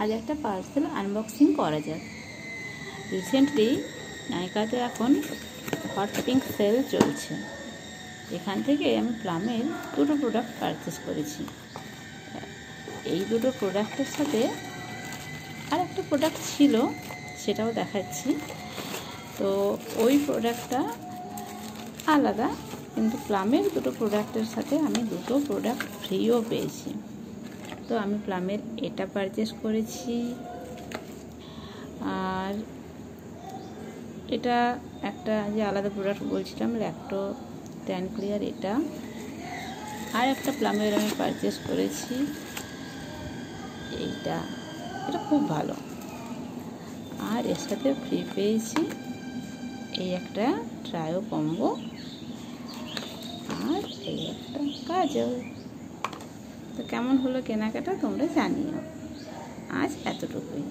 আজ একটা parcel unboxing করা যাক। রিসেন্টলি নাইকাতে এখন হট পিঙ্ক সেল চলছে। এখান থেকে আমি প্লামের দুটো প্রোডাক্ট পারচেস করেছি। এই দুটো প্রোডাক্টের সাথে আর একটা প্রোডাক্ট ছিল, সেটাও দেখাচ্ছি। তো ওই প্রোডাক্টটা আলাদা, কিন্তু প্লামের দুটো প্রোডাক্টের সাথে আমি দুটো প্রোডাক্ট ফ্রিও পেয়েছি। তো আমি প্লামের এটা পারচেস করেছি, আর এটা একটা যে আলাদা প্রোডাক্ট বলছিলাম ল্যাক্টো ট্যান ক্লিয়ার, এটা আর একটা প্লামের আমি পারচেস করেছি। এটা খুব ভালো। আর এর সাথে ফ্রি পেয়েছি এই একটা ট্রায়ো কম্বো আর এই একটা কাজল। তো কেমন হলো কেনাকাটা তোমরা জানিও। আজ এতটুকুই।